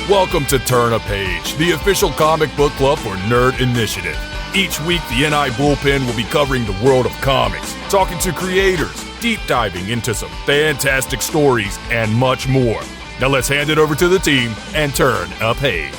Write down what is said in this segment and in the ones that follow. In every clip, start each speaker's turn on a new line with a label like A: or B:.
A: Welcome to Turn a Page, the official comic book club for Nerd Initiative. Each week, the NI Bullpen will be covering the world of comics, talking to creators, deep diving into some fantastic stories, and much more. Now let's hand it over to the team and turn a page.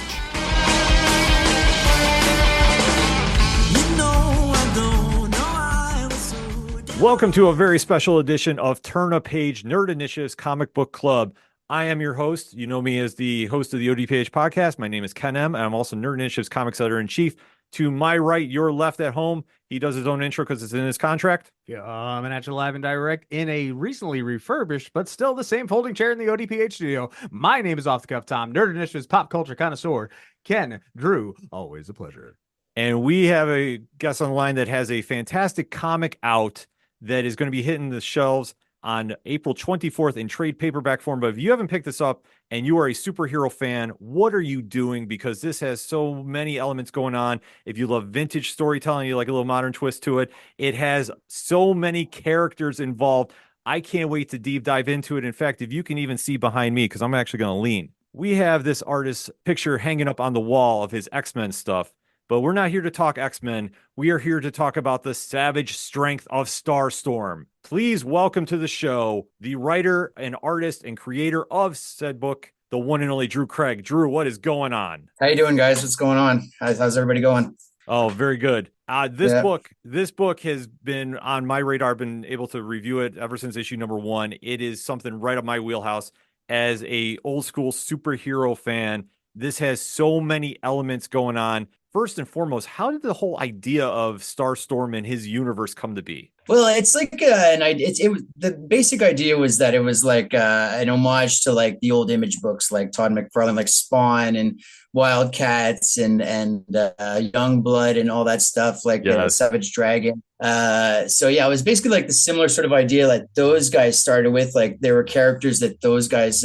B: Welcome to a very special edition of Turn a Page, Nerd Initiative's Comic Book Club. I am your host. You know me as the host of the ODPH podcast. My name is Ken M. And I'm also Nerd Initiative's Comics Editor-in-Chief. To my right, your left at home, he does his own intro because it's in his contract.
C: Yeah, I'm an actual live and direct in a recently refurbished, but still the same folding chair in the ODPH studio. My name is Off the Cuff Tom, Nerd Initiative's pop culture connoisseur. Ken, Drew, always a pleasure.
B: And we have a guest on the line that has a fantastic comic out that is going to be hitting the shelves on April 24th in trade paperback form. But if you haven't picked this up and you are a superhero fan, what are you doing? Because this has so many elements going on. If you love vintage storytelling, you like a little modern twist to it. It has so many characters involved. I can't wait to deep dive into it. In fact, if you can even see behind me, because I'm actually going to lean, we have this artist's picture hanging up on the wall of his X-Men stuff. But we're not here to talk X-Men. We are here to talk about the savage strength of Starstorm. Please welcome to the show the writer and artist and creator of said book, the one and only Drew Craig. Drew, what is going on?
D: How you doing, guys? What's going on? How's everybody going?
B: Oh, very good. This book has been on my radar. I've been able to review it ever since issue number 1. It is something right up my wheelhouse as a old school superhero fan. This has so many elements going on. First and foremost, how did the whole idea of Starstorm and his universe come to be?
D: Well, it's like the basic idea was that it was like an homage to like the old Image books, like Todd McFarlane, like Spawn and Wildcats and Youngblood and all that stuff, like Savage Dragon. So yeah, it was basically like the similar sort of idea that those guys started with. Like there were characters that those guys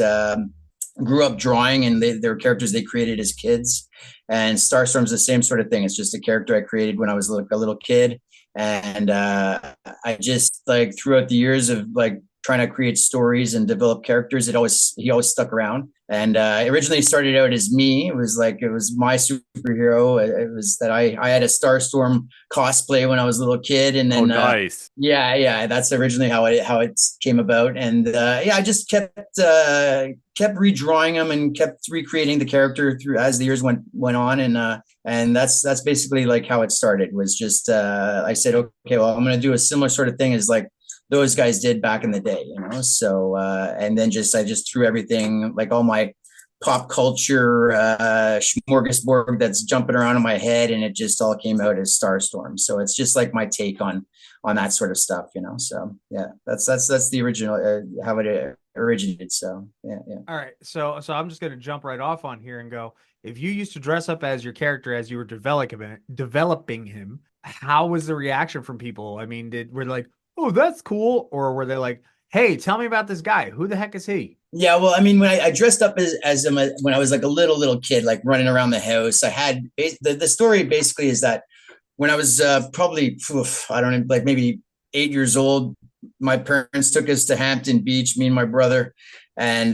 D: grew up drawing, and they were characters they created as kids. And Starstorm's the same sort of thing. It's just a character I created when I was like a little kid. And I just like throughout the years of like trying to create stories and develop characters, he always stuck around. And originally started out as me. It was my superhero. It was that I had a Starstorm cosplay when I was a little kid. And then
B: nice.
D: Yeah, that's originally how it came about. And I just kept redrawing them and kept recreating the character through as the years went on. And that's basically like how it started. Was just I said, okay, well, I'm going to do a similar sort of thing as like those guys did back in the day, you know? So, and then I just threw everything, like all my pop culture smorgasbord that's jumping around in my head, and it just all came out as Starstorm. So it's just like my take on that sort of stuff, you know? So yeah, that's the original, how it originated. So yeah.
C: All right. So I'm just going to jump right off on here and go, if you used to dress up as your character as you were developing him, how was the reaction from people? I mean, were they like, oh, that's cool? Or were they like, hey, tell me about this guy. Who the heck is he?
D: Yeah, well, I mean, when I dressed up as him when I was like a little kid, like running around the house, I had the story basically is that when I was probably, I don't know, like maybe 8 years old, my parents took us to Hampton Beach, me and my brother. And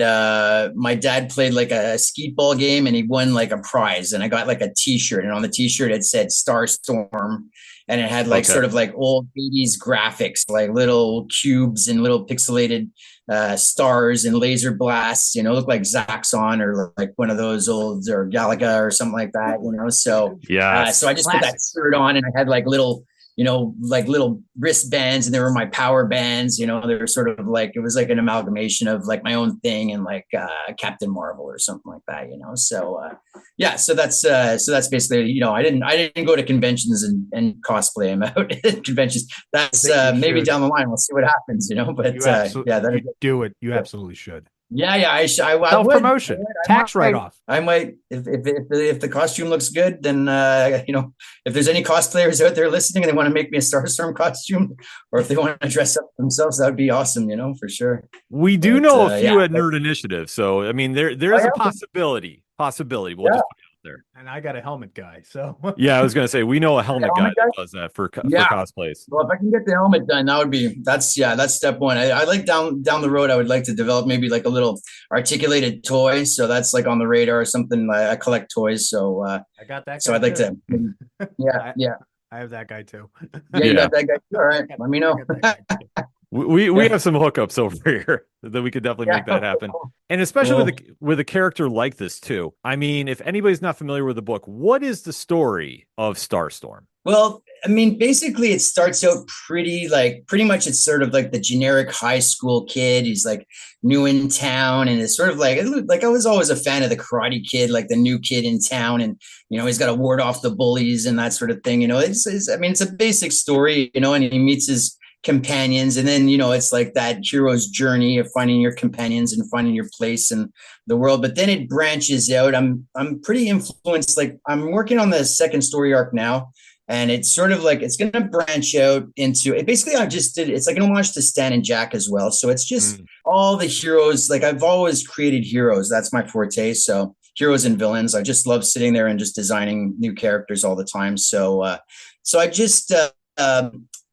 D: my dad played like a skeet ball game, and he won like a prize. And I got like a T-shirt, and on the T-shirt it said Starstorm, and it had like sort of like old 80s graphics, like little cubes and little pixelated stars and laser blasts. You know, look like Zaxxon or like one of those old or Galaga or something like that. You know, so
B: yeah.
D: So I just put that shirt on, and I had like little, you know, like little wristbands, and they were my power bands, you know, they were sort of like, it was like an amalgamation of like my own thing and like Captain Marvel or something like that, you know? So, so that's basically, you know, I didn't go to conventions and cosplay him out at conventions. That's maybe down the line, we'll see what happens, you know, but
C: do it. You absolutely should.
D: Yeah,
C: self-promotion, tax write-off.
D: I might, if the costume looks good, then you know, if there's any cosplayers out there listening and they want to make me a Starstorm costume, or if they want to dress up themselves, that would be awesome, you know, for sure.
B: We do know a few at Nerd Initiative, so I mean, there's a possibility. We'll just there.
C: And I got a helmet guy, so
B: Yeah, I was gonna say we know a helmet guy
D: helmet guy?
B: that does that for
D: Yeah.
B: cosplays.
D: Well, if I can get the helmet done, that's step one. I like down the road, I would like to develop maybe like a little articulated toy. So that's like on the radar or something. I collect toys. So
C: I got that.
D: so
C: guy
D: I'd like
C: too.
D: to, yeah.
C: I have that guy too.
D: Yeah, you
B: Yeah.
D: got that guy. All right. Let me know.
B: We
D: Yeah.
B: have some hookups over here that we could definitely make that happen. And especially with a character like this too. I mean, if anybody's not familiar with the book, what is the story of Starstorm?
D: Well, I mean, basically it starts out pretty much it's sort of like the generic high school kid. He's like new in town and it's sort of like I was always a fan of the Karate Kid, like the new kid in town. And, he's got to ward off the bullies and that sort of thing. It's a basic story, and he meets his companions and then it's like that hero's journey of finding your companions and finding your place in the world, but then it branches out. I'm pretty influenced, like I'm working on the second story arc now, and it's sort of like it's going to branch out into it. Basically it's like an homage to Stan and Jack as well, so it's just all the heroes. Like I've always created heroes, that's my forte, so heroes and villains. I just love sitting there and just designing new characters all the time. So I just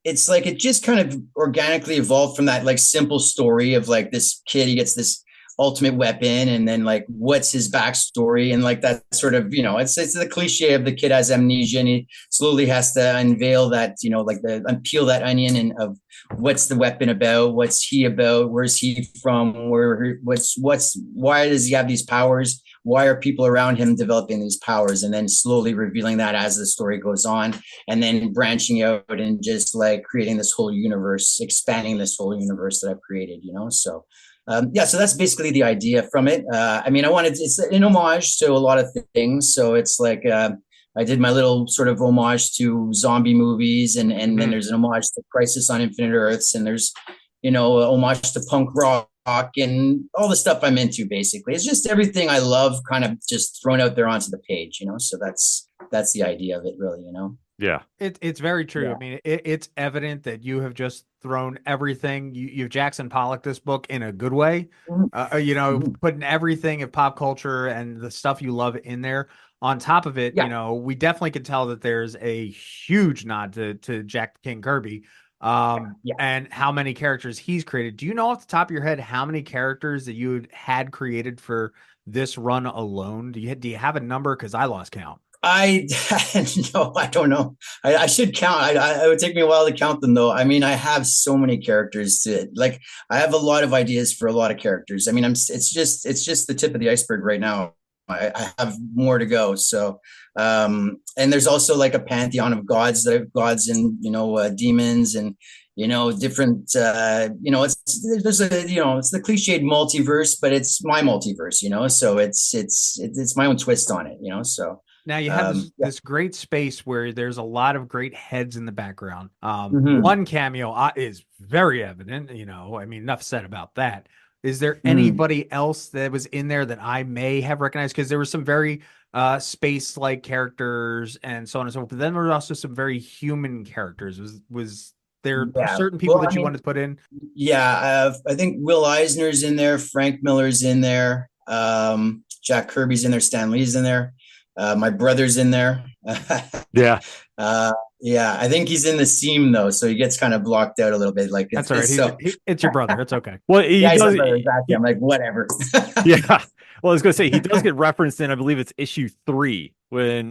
D: it's like it just kind of organically evolved from that like simple story of like this kid, he gets this ultimate weapon and then like what's his backstory, and like that sort of it's the cliche of the kid has amnesia and he slowly has to unveil that peel that onion and of what's the weapon about, what's he about, where's he from, why does he have these powers, why are people around him developing these powers, and then slowly revealing that as the story goes on, and then branching out and just like creating this whole universe, expanding this whole universe that I've created, so so that's basically the idea from it. It's an homage to a lot of things. So it's like I did my little sort of homage to zombie movies, and then there's an homage to Crisis on Infinite Earths, and there's a homage to punk rock and all the stuff I'm into. Basically, it's just everything I love, kind of just thrown out there onto the page. So that's the idea of it, really.
C: Yeah, it's very true.
D: Yeah.
C: I mean, it's evident that you have just thrown everything. You've Jackson Pollock this book in a good way. Putting everything of pop culture and the stuff you love in there. On top of it, we definitely can tell that there's a huge nod to Jack King Kirby, and how many characters he's created. Do you know off the top of your head how many characters that you had created for this run alone? Do you have a number? Because I lost count.
D: No, I don't know. I should count. It would take me a while to count them, though. I mean, I have so many characters I have a lot of ideas for a lot of characters. I mean, it's just the tip of the iceberg right now. I have more to go. So, and there's also like a pantheon of gods and demons and different. It's the cliched multiverse, but it's my multiverse. So it's my own twist on it. So.
C: Now you have this great space where there's a lot of great heads in the background. One cameo is very evident, I mean, enough said about that. Is there anybody else that was in there that I may have recognized? Because there were some very space-like characters and so on and so forth. But then there were also some very human characters. Was there certain people that you wanted to put in?
D: Yeah, I think Will Eisner's in there. Frank Miller's in there. Jack Kirby's in there. Stan Lee's in there. My brother's in there.
B: Yeah.
D: I think he's in the seam though, so he gets kind of blocked out a little bit. Like
C: that's all right. It's your brother. It's okay.
B: Well,
D: I'm like, whatever.
B: Yeah. Well, I was going to say he does get referenced in, I believe it's issue 3 when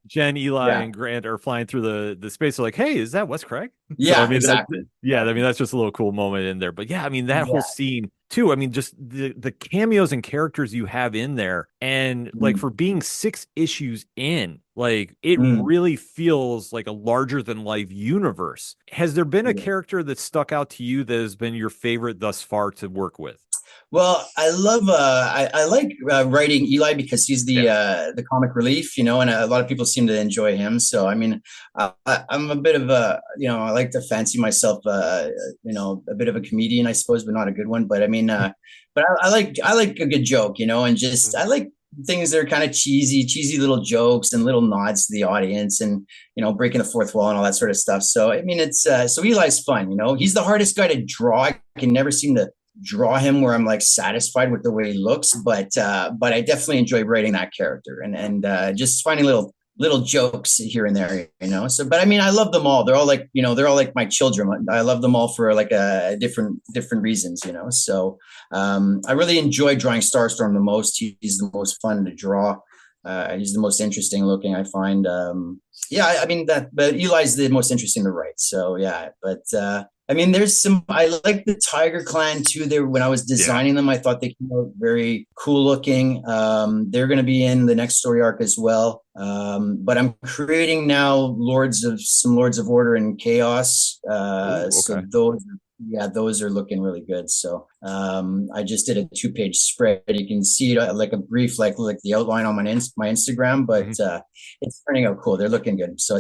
B: Jen, Eli, and Grant are flying through the space. They're like, "Hey, is that Wes Craig?"
D: Yeah,
B: so, I mean,
D: exactly.
B: That's just a little cool moment in there. But yeah, I mean that whole scene too. I mean, just the cameos and characters you have in there, and like for being 6 issues in, like it really feels like a larger than life universe. Has there been a character that stuck out to you that has been your favorite thus far to work with?
D: Well, I love I like writing Eli because he's the comic relief, and a lot of people seem to enjoy him. So I mean, I'm a bit of a I like to fancy myself a bit of a comedian, I suppose, but not a good one. But I mean, but I like a good joke, and just I like things that are kind of cheesy little jokes and little nods to the audience, and breaking the fourth wall and all that sort of stuff. So I mean, it's so Eli's fun. He's the hardest guy to draw. I can never seem to draw him where I'm like satisfied with the way he looks, but I definitely enjoy writing that character and just finding little jokes here and there, so, but I mean, I love them all. They're all like, they're all like my children. I love them all for like a different reasons, so I really enjoy drawing Starstorm the most. He's the most fun to draw. He's the most interesting looking, I find. I mean but Eli's the most interesting to write. So yeah, but I mean, I like the Tiger Clan too. When I was designing them, I thought they came out very cool looking. They're going to be in the next story arc as well. But I'm creating now Lords of Order and Chaos.
B: Okay.
D: So those are looking really good. So I just did a 2-page spread. You can see it like a brief, like the outline on my Instagram, but it's turning out cool. They're looking good. So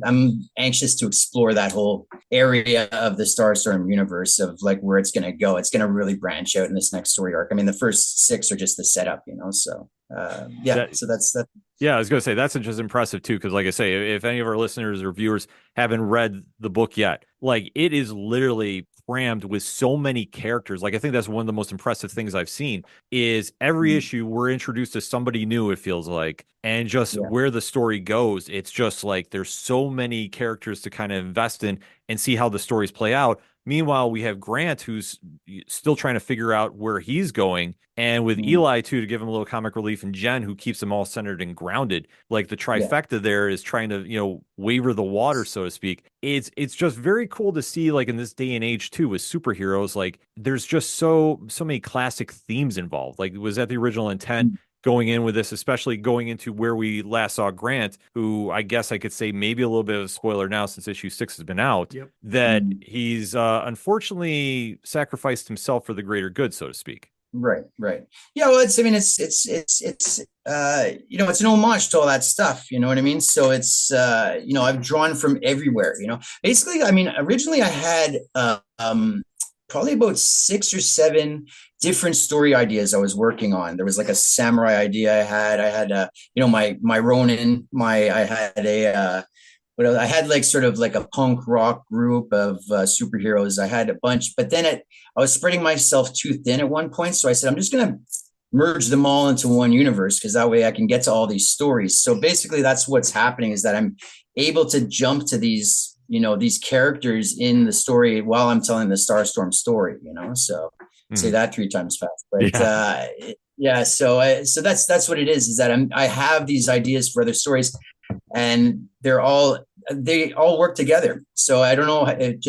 D: I'm anxious to explore that whole area of the Starstorm universe of like where it's going to go. It's going to really branch out in this next story arc. I mean, the first 6 are just the setup, so so that's that.
B: Yeah, I was going to say that's just impressive too, because like I say, if any of our listeners or viewers haven't read the book yet, like it is literally crammed with so many characters. Like I think that's one of the most impressive things I've seen is every issue we're introduced to somebody new, it feels like, and just where the story goes. It's just like there's so many characters to kind of invest in and see how the stories play out. Meanwhile, we have Grant, who's still trying to figure out where he's going. And with Eli, too, to give him a little comic relief, and Jen, who keeps them all centered and grounded. Like the trifecta there is trying to, waver the water, so to speak. It's just very cool to see, like, in this day and age, too, with superheroes, like, there's just so many classic themes involved. Like, was that the original intent? Going in with this, especially going into where we last saw Grant, who I guess I could say maybe a little bit of a spoiler now since issue 6 has been out, that he's unfortunately sacrificed himself for the greater good, so to speak.
D: Right. Yeah. Well, it's it's an homage to all that stuff. You know what I mean? So it's, I've drawn from everywhere, basically. I mean, originally I had, probably about 6 or 7 different story ideas I was working on. There was like a samurai idea I had, my Ronin, I had like sort of like a punk rock group of superheroes. I had a bunch, but then I was spreading myself too thin at one point. So I said, I'm just going to merge them all into one universe because that way I can get to all these stories. So basically that's what's happening is that I'm able to jump to these characters in the story while I'm telling the Starstorm story, so say that 3 times fast, but so that's what it is that I have these ideas for other stories and they all work together. So I don't know, it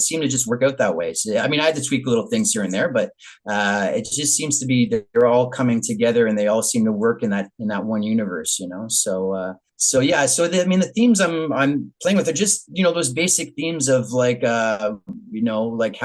D: seemed to just work out that way. So I mean, I had to tweak little things here and there, but it just seems to be that they're all coming together and they all seem to work in that one universe, the themes I'm playing with are just, those basic themes of like, like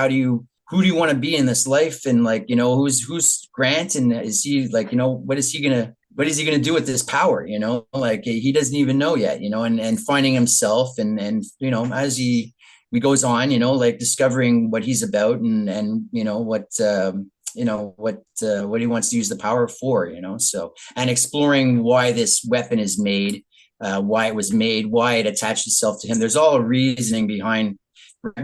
D: who do you want to be in this life? And like, who's Grant and is he like, what is he going to do with this power? Like he doesn't even know yet, and finding himself and, as he goes on, like discovering what he's about and what he wants to use the power for, so, and exploring why this weapon is made, why it was made, why it attached itself to him. There's all a reasoning behind.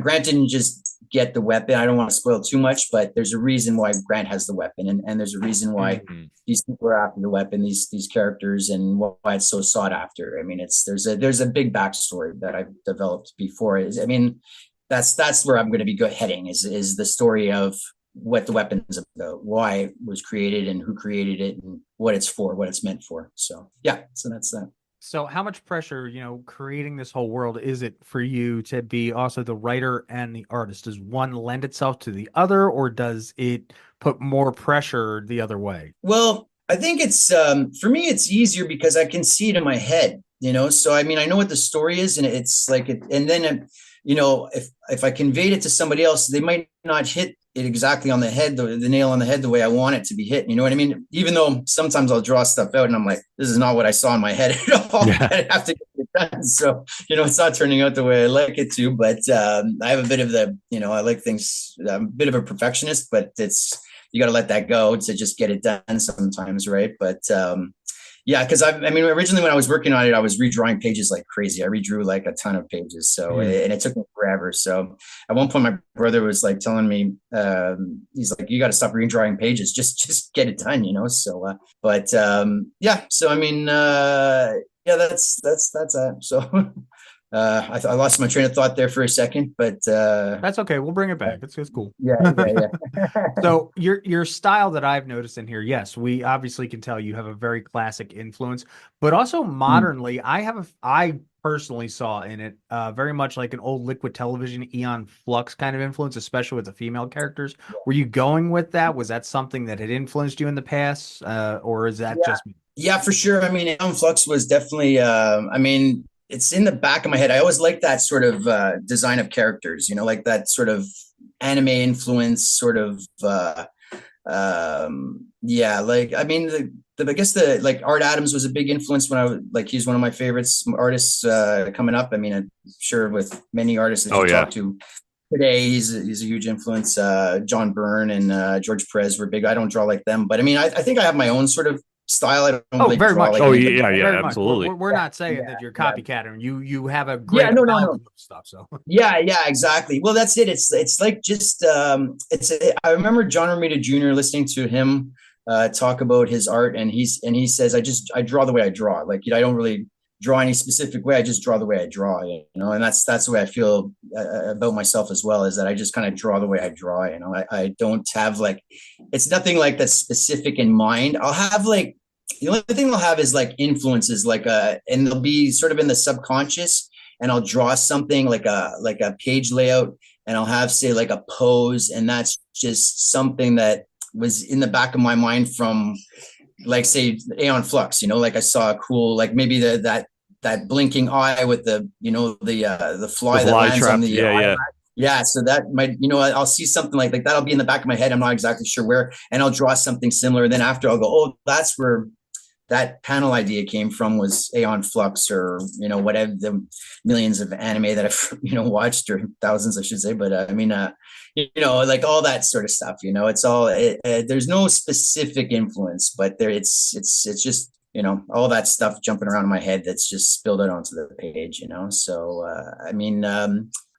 D: Grant didn't just get the weapon. I don't want to spoil too much, but there's a reason why Grant has the weapon, and there's a reason why these people are after the weapon, these characters, and why it's so sought after. I mean, there's a big backstory that I've developed before. I mean, that's where I'm going to be heading is the story of what the weapon is about, why it was created, and who created it, and what it's for, what it's meant for. So so that's that.
C: So how much pressure, creating this whole world is it for you to be also the writer and the artist? Does one lend itself to the other, or does it put more pressure the other way?
D: Well, I think it's, for me, it's easier because I can see it in my head, so, I mean, I know what the story is and it's like, and then, if I conveyed it to somebody else, they might not hit it exactly on the head, the nail on the head, the way I want it to be hit. You know what I mean? Even though sometimes I'll draw stuff out and I'm like, this is not what I saw in my head at all. I have to get it done. So, it's not turning out the way I like it to, but I have a bit of I like things, I'm a bit of a perfectionist, but you got to let that go to just get it done sometimes. Right. But Yeah, because I mean, originally when I was working on it, I was redrawing pages like crazy. I redrew like a ton of pages, so and it took me forever. So at one point, my brother was like telling me, he's like, "You got to stop redrawing pages. Just get it done," you know. So, yeah. So I mean, yeah, that's that. So. I lost my train of thought there for a second, but
C: That's okay. We'll bring it back. It's cool.
D: yeah.
C: So your style that I've noticed in here, yes, we obviously can tell you have a very classic influence, but also modernly, I personally saw in it very much like an old Liquid Television Eon Flux kind of influence, especially with the female characters. Were you going with that? Was that something that had influenced you in the past, or is that just me?
D: Yeah, for sure. I mean, Aeon Flux was definitely. I mean, it's in the back of my head. I always like that sort of design of characters. You know, like that sort of anime influence, sort of. Yeah, like I mean, I guess the like Art Adams was a big influence when I was like he's one of my favorites artists coming up. I mean, I'm sure with many artists that you talk to today, he's a huge influence. John Byrne and George Perez were big. I don't draw like them, but I mean, I think I have my own sort of style. I don't really
C: very
D: draw
C: much.
D: like
C: Very much.
B: absolutely.
C: We're not saying that you're copycatting. You have a
D: yeah,
C: great
D: no.
C: amalgam of stuff. So
D: Yeah, exactly. Well, that's it. It's like just I remember John Romita Jr. listening to him talk about his art, and he says I draw the way I draw. Like, you know, I don't really draw any specific way. I just draw the way I draw. You know, and that's the way I feel about myself as well. Is that I just kind of draw the way I draw. You know, I don't have like it's nothing like that specific in mind. I'll have like the only thing I'll have is like influences, like and they'll be sort of in the subconscious, and I'll draw something like a page layout, and I'll have say like a pose, and that's just something that was in the back of my mind from like say Aeon Flux, you know, like I saw a cool like maybe that blinking eye with the you know the fly that lands
B: trap.
D: on the yeah, so that might, you know, I'll see something like that'll be in the back of my head. I'm not exactly sure where, and I'll draw something similar. Then after I'll go, oh, that's where that panel idea came from, was Aeon Flux, or you know, whatever the millions of anime that I've you know watched, or thousands I should say. But I mean, you know, like all that sort of stuff. You know, it's all there's no specific influence, but there it's just you know all that stuff jumping around in my head that's just spilled out onto the page. You know, so I mean.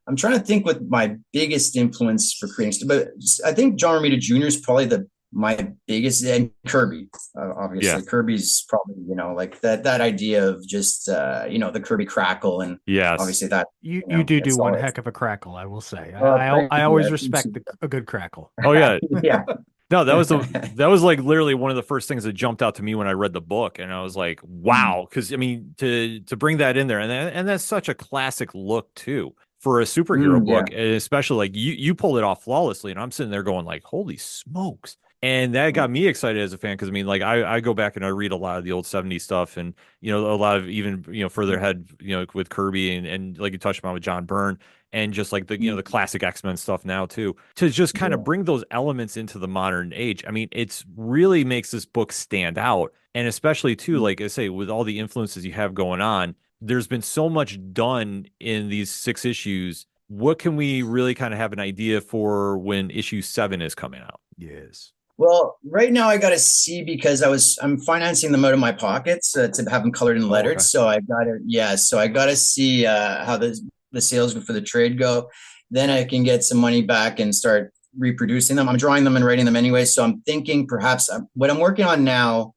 D: I'm trying to think what my biggest influence for creating stuff, but I think John Romita Jr. is probably my biggest, and Kirby, obviously.
B: Yeah.
D: Kirby's probably, you know, like that idea of just you know, the Kirby crackle, and obviously that
C: you do one heck of a crackle, I will say. I
D: you.
C: always
D: I
C: respect
D: appreciate
C: a good crackle.
B: Oh yeah.
D: yeah.
B: No, that was like literally one of the first things that jumped out to me when I read the book, and I was like, wow, because I mean to bring that in there, and that's such a classic look too for a superhero book, and especially like you pulled it off flawlessly, and I'm sitting there going like, holy smokes. And that got me excited as a fan, because I mean, like I go back and I read a lot of the old 70s stuff, and you know, a lot of even, you know, further ahead, you know, with Kirby and like you touched on with John Byrne, and just like the, you know, the classic X-Men stuff now too, to just kind of bring those elements into the modern age. I mean, it's really makes this book stand out. And especially too, like I say, with all the influences you have going on, there's been so much done in these 6 issues. What can we really kind of have an idea for when issue 7 is coming out?
C: Yes.
D: Well, right now I got to see, because I'm financing them out of my pockets to have them colored and lettered.
B: Okay.
D: So I got to see how the sales for the trade go. Then I can get some money back and start reproducing them. I'm drawing them and writing them anyway. So I'm thinking perhaps what I'm working on now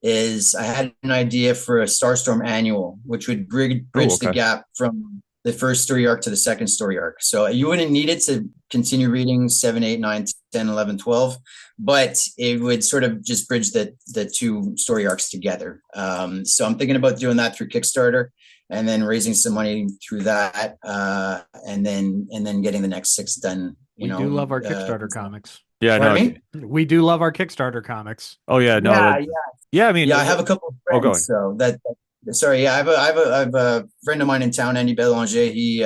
D: is I had an idea for a Starstorm annual, which would bridge the gap from the first story arc to the second story arc. So you wouldn't need it to continue reading 7, 8, 9, 10, 11, 12, but it would sort of just bridge the 2 story arcs together. So I'm thinking about doing that through Kickstarter, and then raising some money through that, and then getting the next 6 done.
C: We do love our Kickstarter comics.
B: Yeah, no,
D: I mean?
C: We do love our Kickstarter comics.
B: Oh yeah, no, yeah. I mean,
D: I have a couple of friends, so that. Sorry, yeah, I have a friend of mine in town, Andy Belanger. He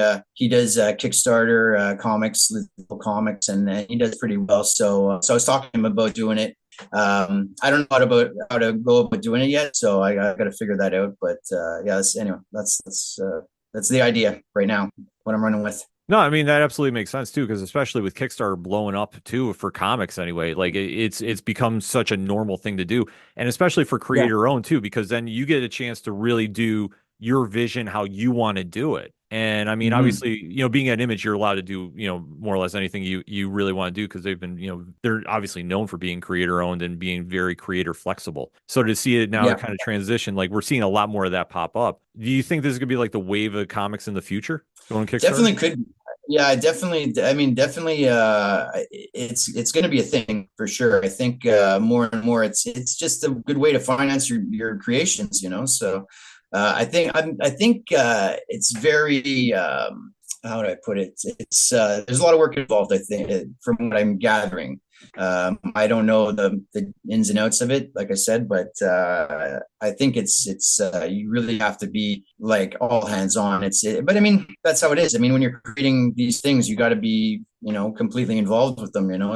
D: does Kickstarter comics, little comics, and he does pretty well. So I was talking to him about doing it. I don't know how to go about doing it yet, so I got to figure that out. But yeah, that's the idea right now. What I'm running with.
B: No, I mean that absolutely makes sense too, because especially with Kickstarter blowing up too for comics anyway, like it's become such a normal thing to do, and especially for
D: Yeah.
B: creator owned too, because then you get a chance to really do your vision how you want to do it. And I mean,
D: Mhm.
B: obviously, being at Image, you're allowed to do, more or less anything you really want to do because they've been, they're obviously known for being creator owned and being very creator flexible. So to see it now
D: Yeah.
B: kind of transition, like we're seeing a lot more of that pop up. Do you think this is gonna be like the wave of comics in the future going Kickstarter?
D: Definitely could. Yeah, definitely. I mean, definitely. It's going to be a thing for sure. I think more and more, it's just a good way to finance your creations. So I think it's very. How do I put it? It's there's a lot of work involved. I think from what I'm gathering. I don't know the ins and outs of it, like I said, but I think it's you really have to be like all hands on. But I mean that's how it is. I mean when you're creating these things, you got to be completely involved with them. Yeah,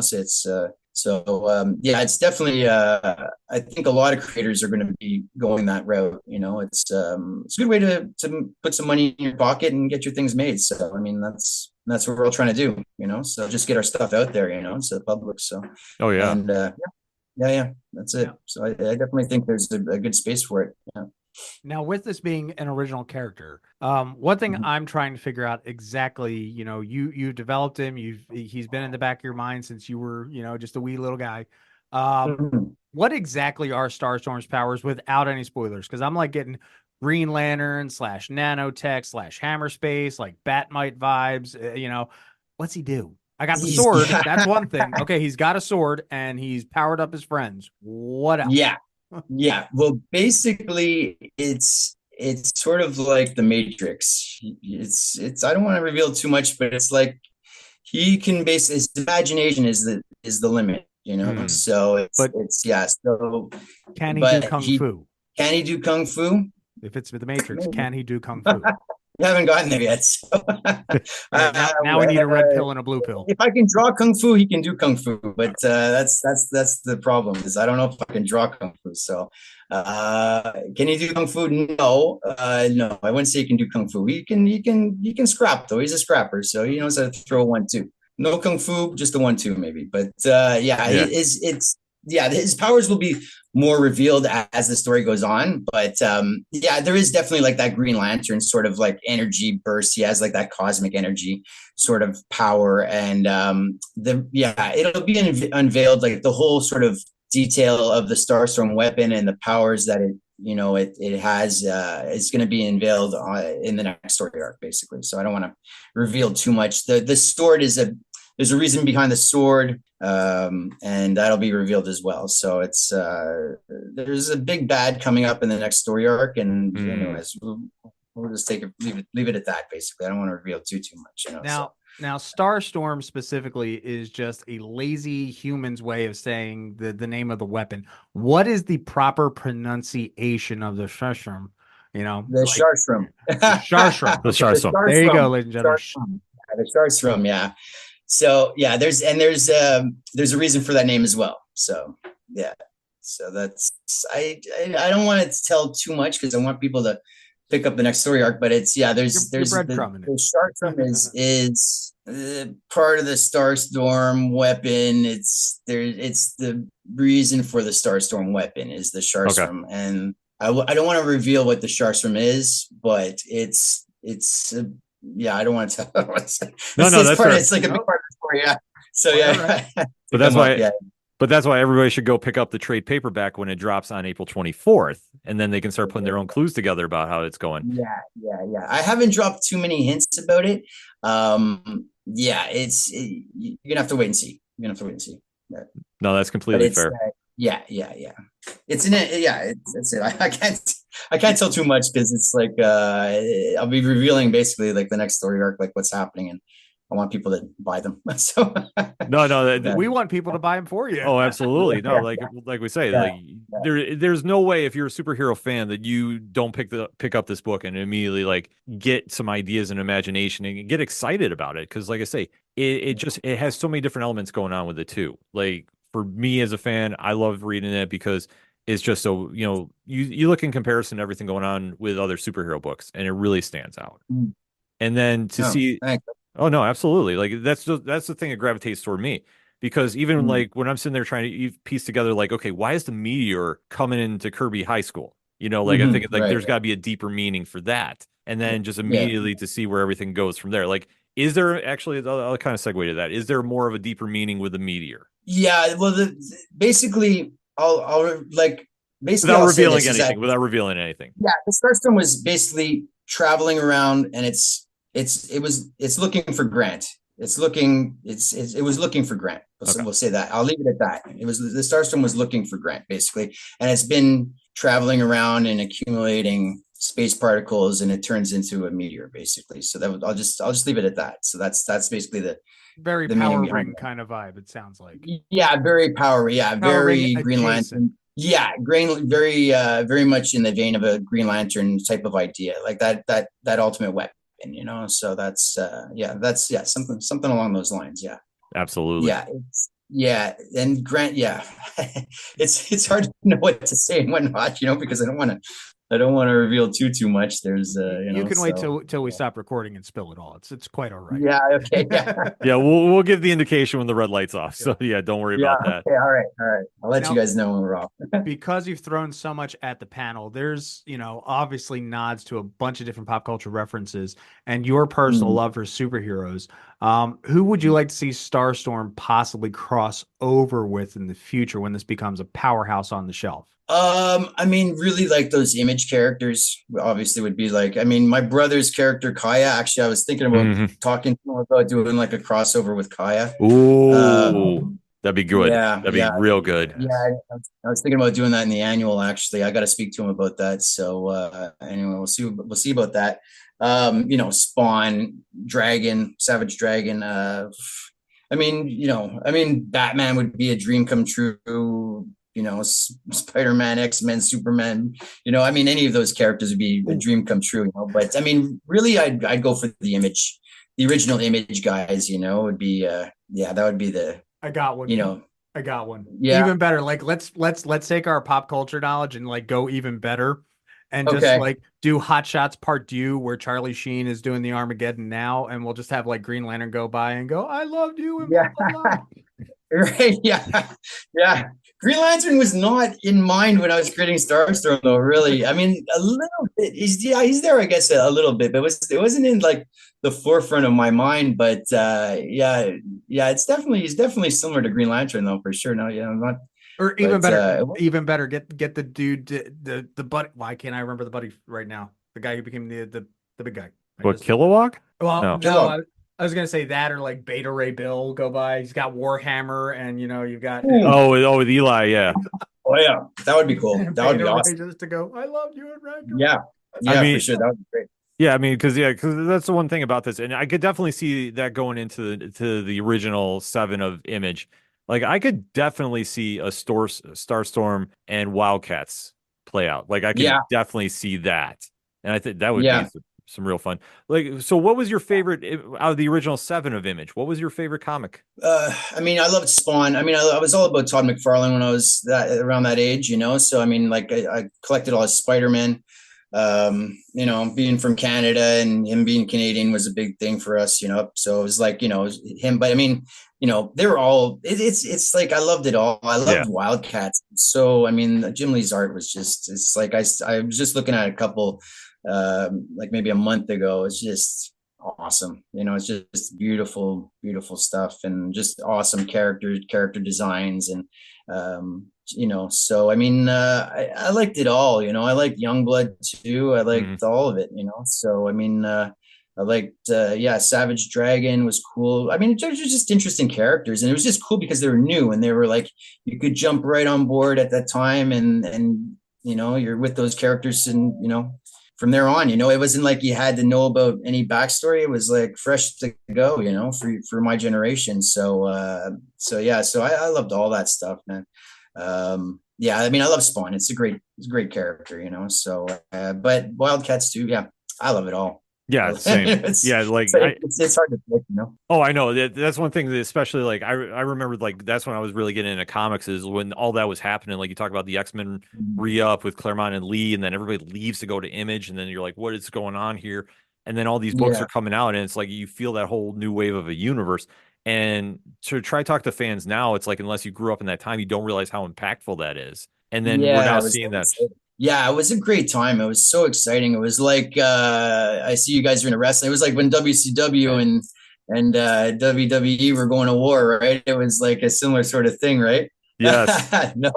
D: it's definitely. I think a lot of creators are going to be going that route. It's a good way to put some money in your pocket and get your things made. So I mean that's what we're all trying to do. So just get our stuff out there. To the public. So
B: Oh yeah.
D: and yeah, that's it.
C: Yeah.
D: So I definitely think there's a good space for it. Yeah.
C: Now, with this being an original character, one thing
D: Mhm.
C: I'm trying to figure out exactly, you developed him, he's been in the back of your mind since you were, just a wee little guy.
D: Mhm.
C: What exactly are Starstorm's powers without any spoilers? Because I'm like getting Green Lantern / nanotech / hammer space, like Batmite vibes. What's he do? I got the sword.
D: Yeah.
C: That's one thing. Okay, he's got a sword and he's powered up his friends. What else?
D: Yeah. Yeah. Well, basically, it's sort of like the Matrix. It's. I don't want to reveal too much, but it's like he can his imagination is the limit.
B: Hmm.
D: So
C: But
D: it's yeah. So,
C: can he do
D: but
C: kung fu?
D: can he do kung fu?
C: If it's with the Matrix,
D: Maybe.
C: can he do kung fu?
D: We haven't gotten there yet. So,
C: All right, now we need a red pill and a blue pill.
D: if I can draw kung fu, he can do kung fu. But that's the problem is I don't know if I can draw kung fu. So can he do kung fu? No, no, I wouldn't say he can do kung fu. He can scrap though. He's a scrapper, so he knows how to throw 1-2. No kung fu, just a 1-2 maybe. But yeah,
B: Yeah.
D: his powers will be more revealed as the story goes on. But yeah, there is definitely like that Green Lantern sort of like energy burst. He has like that cosmic energy sort of power, and it'll be unveiled like the whole sort of detail of the Starstorm weapon and the powers that it has is going to be unveiled in the next story arc, basically. So I don't want to reveal too much. The sword there's a reason behind the sword, and that'll be revealed as well. So it's there's a big bad coming up in the next story arc, and anyways, we'll just leave it at that. Basically, I don't want to reveal too much.
C: Now, Starstorm specifically is just a lazy human's way of saying the name of the weapon. What is the proper pronunciation of the Starstorm?
D: The Starstorm.
C: Starstorm.
B: The Starstorm.
C: There you go, ladies and gentlemen.
D: The Starstorm, yeah. So yeah, there's a reason for that name as well. So yeah, so that's I don't want to tell too much because I want people to pick up the next story arc. But there's
C: You're
D: the
C: breadcrumbing it.
D: is part of the Starstorm weapon. It's the reason for the Starstorm weapon is the Starstorm, and I don't want to reveal what the Starstorm is, but it's yeah, I don't want to tell.
B: No, that's fair.
D: It's like a big part of the story. Yeah. So yeah.
B: But that's why. But that's why everybody should go pick up the trade paperback when it drops on April 24th, and then they can start putting their own clues together about how it's going.
D: Yeah. I haven't dropped too many hints about it. Yeah, you're gonna have to wait and see. Yeah.
B: No, that's completely fair.
D: Yeah. It's in it. Yeah, it's it. I can't tell too much because it's like I'll be revealing basically like the next story arc, like what's happening, and I want people to buy them. So
B: no,
C: we want people to buy them for you.
B: Oh, absolutely. No, like we say, there's no way if you're a superhero fan that you don't pick up this book and immediately like get some ideas and imagination and get excited about it. Because like I say, it has so many different elements going on with it too. Like for me as a fan, I love reading it because it's just so, you look in comparison to everything going on with other superhero books and it really stands out. And then to see, Oh no, absolutely. Like that's the thing that gravitates toward me. Because even
D: Mm,
B: like when I'm sitting there trying to piece together, like, okay, why is the meteor coming into Kirby High School? Like I think like
D: right.
B: there's got to be a deeper meaning for that, and then just
D: Yeah.
B: immediately to see where everything goes from there. Like, is there actually? I'll kind of segue to that. Is there more of a deeper meaning with the meteor
D: Yeah. Well, basically, I'll like basically
B: without
D: I'll say
B: revealing
D: this is that
B: anything? Without revealing anything.
D: yeah, the Starstorm was basically traveling around, and it's looking for Grant. It was looking for Grant.
B: Okay.
D: We'll say that. I'll leave it at that. It was the Starstorm was looking for Grant basically, and it's been traveling around and accumulating space particles, and it turns into a meteor basically. So I'll just leave it at that. So that's basically
C: Very
D: the meaning
C: Power
D: behind
C: Ring
D: it.
C: kind of vibe, it sounds like.
D: Yeah, very power. Yeah,
C: Power Ring
D: very Green
C: adjacent.
D: Lantern. Yeah, very much in the vein of a Green Lantern type of idea, like that ultimate weapon. So that's something along those lines. Yeah,
B: Absolutely.
D: yeah, and Grant. Yeah, it's hard to know what to say and what not. Because I don't want to reveal too much. There's
C: You can wait
D: so
C: till we stop recording and spill it all. It's quite all right.
D: yeah, okay, yeah.
B: Yeah, we'll give the indication when the red light's off. So yeah, don't worry
D: Yeah,
B: about that.
D: okay, all right. I'll let
C: Now,
D: you guys know when we're off.
C: because you've thrown so much at the panel, there's, obviously nods to a bunch of different pop culture references and your personal
D: Mm.
C: love for superheroes. Who would you like to see Starstorm possibly cross over with in the future when this becomes a powerhouse on the shelf?
D: I mean, really like those image characters obviously would be like, I mean, my brother's character Kaya, actually, I was thinking about talking to him about doing like a crossover with Kaya.
B: Ooh, that'd be good.
D: Yeah,
B: That'd
D: yeah,
B: be real good.
D: yeah. I was thinking about doing that in the annual, actually. I got to speak to him about that. So, anyway, we'll see about that. Spawn, Dragon, Savage Dragon. I mean, Batman would be a dream come true. Spider-Man, X-Men, Superman, I mean, any of those characters would be a dream come true, but I mean, really, I'd go for the original image guys, would be, that would be
C: I got one. I got one.
D: Yeah.
C: Even better. Like let's take our pop culture knowledge and like go even better and just
D: Okay.
C: like do Hot Shots Part 2 where Charlie Sheen is doing the Armageddon now, and we'll just have like Green Lantern go by and go, I loved you and
D: Yeah.
C: blah, blah, blah.
D: Right. Yeah. Yeah. Green Lantern was not in mind when I was creating Starstorm, though. Really, I mean, a little bit. He's there, I guess, a little bit, but it wasn't in like the forefront of my mind. But yeah, he's definitely similar to Green Lantern, though, for sure. No, yeah, I'm not.
C: Or even
D: But,
C: better, get the dude the buddy. Why can't I remember the buddy right now? The guy who became the big guy.
B: What, Kilowog?
C: Well,
B: No.
C: no, I was gonna say that, or like Beta Ray Bill go by. He's got Warhammer, and you've got
B: Oh, with Eli, yeah.
D: Oh yeah, that would be cool. That would be
C: Beta Ray
D: awesome.
C: just to go. I loved you at Ragnar.
D: Yeah,
B: I mean,
D: for sure. That would be great.
B: Yeah, I mean, because that's the one thing about this, and I could definitely see that going into the original 7 of Image. Like, I could definitely see a Starstorm and Wildcats play out. Like, I could definitely see that, and I think that would be some real fun. Like, so what was your favorite out of the original 7 of Image? What was your favorite comic?
D: I mean, I loved Spawn. I mean, I was all about Todd McFarlane when I was around that age, So I mean, like, I collected all his Spider-Man. Being from Canada and him being Canadian was a big thing for us, So it was like, him, but I mean, they were all, it's like, I loved it all. I loved Wildcats. So, I mean, Jim Lee's art was just, it's like, I was just looking at a couple, like maybe a month ago. It's just awesome. It's just beautiful, beautiful stuff and just awesome character designs. And, so I mean, I liked it all. I liked Youngblood too. I liked all of it. So I mean, I liked, Savage Dragon was cool. I mean, it was just interesting characters, and it was just cool because they were new and they were like, you could jump right on board at that time, and you're with those characters, and from there on, it wasn't like you had to know about any backstory. It was like fresh to go, for my generation. So I loved all that stuff, man. I mean, I love Spawn. It's a great character, So, but Wildcats too. Yeah, I love it all.
B: Yeah, same. It's
D: hard to pick,
B: Oh, I know. That's one thing that especially like I remember like that's when I was really getting into comics is when all that was happening. Like you talk about the X-Men re-up with Claremont and Lee, and then everybody leaves to go to Image, and then you're like, what is going on here? and then all these books
D: Yeah.
B: are coming out, and it's like you feel that whole new wave of a universe. And to try to talk to fans now, it's like unless you grew up in that time, you don't realize how impactful that is. And then we're
D: Yeah,
B: now
D: it was
B: seeing that.
D: yeah, it was a great time. It was so exciting. It was like I see you guys are into wrestling. It was like when WCW and WWE were going to war, right? It was like a similar sort of thing, right?
B: Yes.
D: No.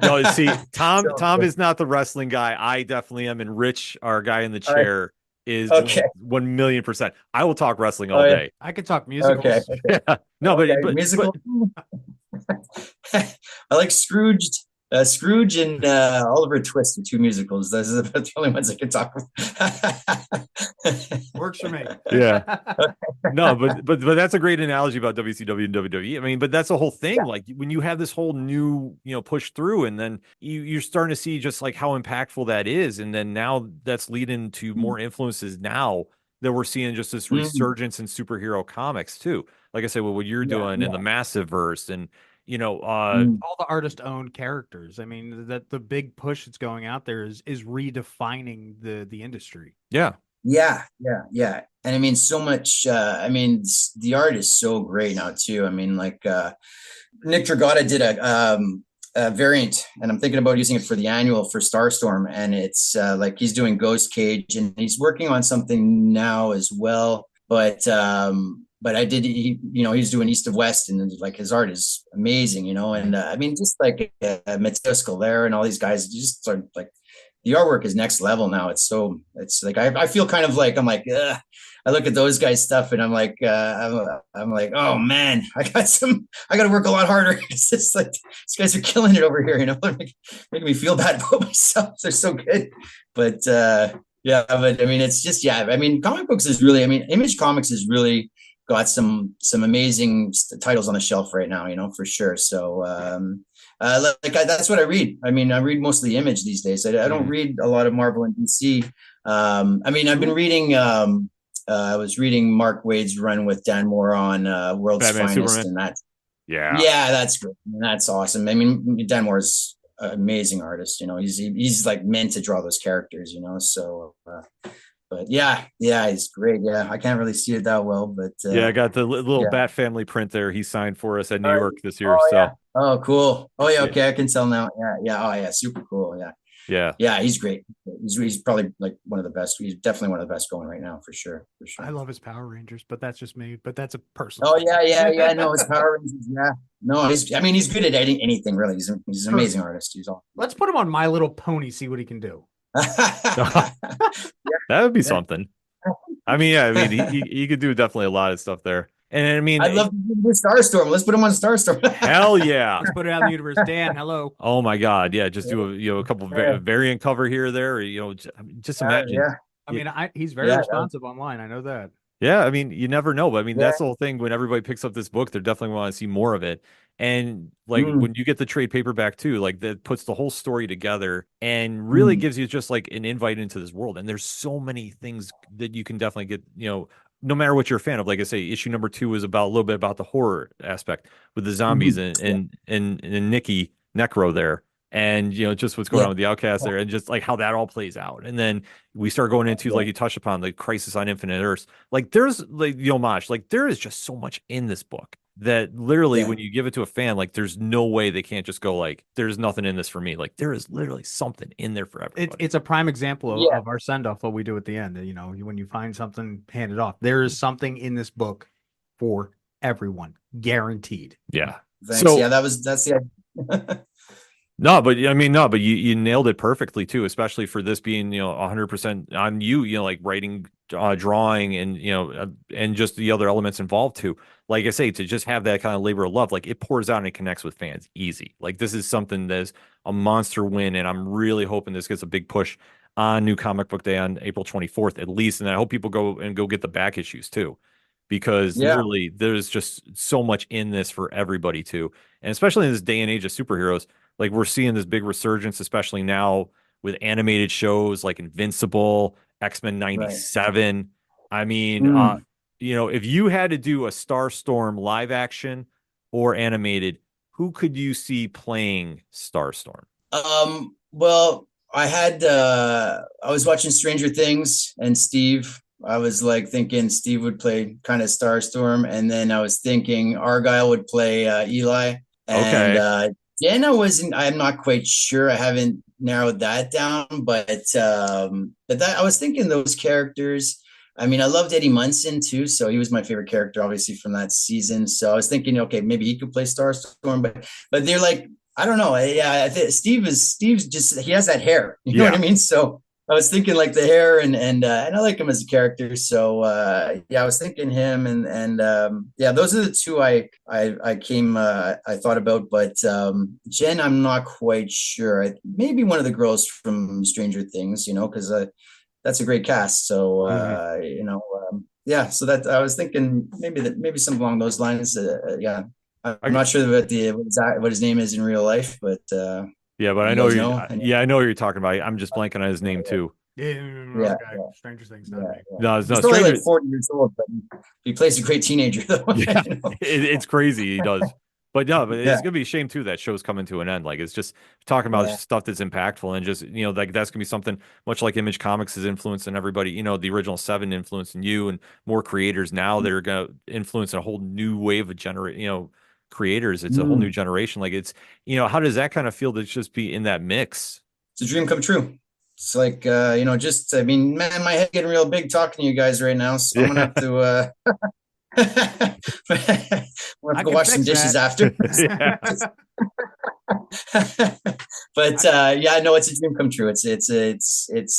B: No, see, Tom
D: So,
B: is not the wrestling guy. I definitely am, and Rich, our guy in the
D: all right.
B: chair, is
D: Okay.
B: 1,000,000%. I will talk wrestling all
D: Oh, yeah.
B: day.
C: I could talk
D: Okay.
C: musicals.
B: Yeah. No,
D: Okay.
B: but
D: Musical. I like Scrooge and Oliver Twist are two musicals. Those are the only ones I can talk about.
C: Works for me.
B: Yeah. No, but that's a great analogy about WCW and WWE. I mean, but that's the whole thing.
D: Yeah.
B: Like when you have this whole new, push through, and then you're starting to see just like how impactful that is, and then now that's leading to more influences now that we're seeing just this resurgence in superhero comics too. Like I said, what you're doing in the Massive Verse, and
C: all the artist-owned characters. I mean, that the big push that's going out there is redefining the industry.
B: Yeah.
D: Yeah. And I mean, so much, I mean, the art is so great now too. I mean, like, Nick Dragota did a variant, and I'm thinking about using it for the annual for Starstorm. And it's like he's doing Ghost Cage, and he's working on something now as well. But he's doing East of West, and like his art is amazing, and I mean, just like Matteo Scalera and all these guys, just sort of like the artwork is next level now. It's like I feel kind of like I'm like I look at those guys' stuff and I'm like I'm like, oh man, I got to work a lot harder. It's just like these guys are killing it over here, making me feel bad about myself. They're so good, but yeah, but I mean, it's just I mean, comic books is really, I mean, Image Comics has really got some amazing titles on the shelf right now, for sure. So that's what I read. I mean, I read mostly Image these days. I don't read a lot of Marvel and DC. I mean, I've been reading. I was reading Mark Waid's run with Dan Moore on World's
B: Batman,
D: Finest,
B: Superman.
D: and that's
B: yeah,
D: that's great. That's awesome. I mean, Dan Moore's an amazing artist. He's like meant to draw those characters. So. But yeah, he's great. Yeah, I can't really see it that well, but
B: I got the little Bat Family print there. He signed for us at New York this year.
D: Oh,
B: so
D: yeah. Oh, cool. Oh yeah, okay, I can tell now. Yeah. Oh yeah, super cool. Yeah, he's great. He's probably like one of the best. He's definitely one of the best going right now, for sure.
C: I love his Power Rangers, but that's just me. But that's a personal.
D: Oh yeah. No, his Power Rangers. Yeah. No, he's good at anything really. He's an amazing artist. He's all.
C: Let's put him on My Little Pony. See what he can do.
B: That would be something. I mean, he could do definitely a lot of stuff there. And I mean,
D: I'd love to do Starstorm. Let's put him on Starstorm.
B: Hell yeah.
C: Let's put it out in the universe. Dan, hello.
B: Oh my God. Yeah. Just do a couple variant cover here or there, or, just imagine.
D: Yeah.
C: I mean, he's very responsive online. I know that.
B: Yeah. I mean, you never know, but I mean, that's the whole thing. When everybody picks up this book, they're definitely want to see more of it. And like when you get the trade paperback too, like that puts the whole story together and really gives you just like an invite into this world. And there's so many things that you can definitely get, no matter what you're a fan of. Like I say, issue number 2 is about a little bit about the horror aspect with the zombies and Nikki Necro there. And, just what's going on with the Outcast there, and just like how that all plays out. And then we start going into, like you touched upon, the Crisis on Infinite Earths. Like there's like the homage, like there is just so much in this book that literally when you give it to a fan, like there's no way they can't just go like, there's nothing in this for me. Like there is literally something in there for everybody.
C: It's a prime example of our send-off, what we do at the end. When you find something, hand it off. There is something in this book for everyone, guaranteed.
B: Yeah.
D: Thanks. So, that's the idea.
B: No, but you nailed it perfectly too, especially for this being, 100% on you, like writing, drawing, and, and just the other elements involved too. Like I say, to just have that kind of labor of love, like it pours out and it connects with fans easy. Like this is something that's a monster win. And I'm really hoping this gets a big push on New Comic Book Day on April 24th, at least. And I hope people go get the back issues too, because literally there's just so much in this for everybody too. And especially in this day and age of superheroes, like we're seeing this big resurgence, especially now with animated shows like Invincible, X-Men 97. Right. I mean, if you had to do a Starstorm live action or animated, who could you see playing Starstorm?
D: Well, I was watching Stranger Things, and Steve I was like thinking Steve would play kind of Starstorm, and then I was thinking Argyle would play Eli, and
B: Okay.
D: Jen, I'm not quite sure. I haven't narrowed that down, but that I was thinking those characters. I mean, I loved Eddie Munson too, so he was my favorite character, obviously from that season. So I was thinking, okay, maybe he could play Starstorm, but they're like, I don't know. Yeah, Steve's just he has that hair, you know what I
B: Yeah.
D: mean? So I was thinking like the hair and I like him as a character. So yeah, I was thinking him and yeah, those are the two I thought about. But Jen, I'm not quite sure. Maybe one of the girls from Stranger Things, because that's a great cast. So
B: Mhm.
D: yeah. So that I was thinking maybe something along those lines. Yeah, I'm
B: I,
D: not sure what his name is in real life, but
B: yeah, but I
D: you
B: know
D: guys
B: you.
D: know.
B: Yeah, I know what you're talking about. I'm just blanking on his name too.
C: Yeah,
D: Yeah,
C: okay. Stranger Things, not
D: yeah,
C: me.
D: yeah.
B: No, it's
D: He's
B: no
D: probably like
B: Stranger.
D: 40 years old, but he plays a great teenager though.
B: Yeah, it's crazy. He does. But no, but
D: Yeah,
B: it's gonna be a shame too that show's coming to an end. Like it's just talking about
D: yeah.
B: stuff that's impactful and just like that's gonna be something much like Image Comics is influencing everybody. The original seven influencing you and more creators now that are gonna influence a whole new wave of creators. It's a whole new
D: Mm.
B: generation. Like it's how does that kind of feel to just be in that mix?
D: It's a dream come true. It's like just I mean, man, my head getting real big talking to you guys right now, so I'm gonna
B: Yeah,
D: have to I'm gonna have to
C: I
D: go
C: can
D: wash some
C: fix
D: dishes
C: that.
D: after.
B: yeah.
D: But yeah, no, it's a dream come true. It's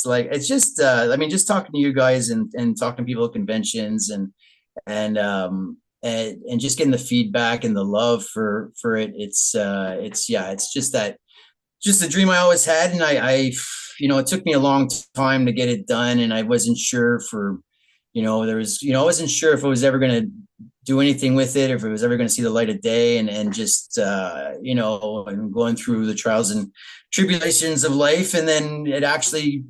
D: like it's just I mean, just talking to you guys and talking to people at conventions and just getting the feedback and the love for it. It's yeah, it's just a dream I always had, and it took me a long time to get it done, and I wasn't sure I wasn't sure if I was ever going to do anything with it, if it was ever going to see the light of day, and just and going through the trials and tribulations of life, and then it actually,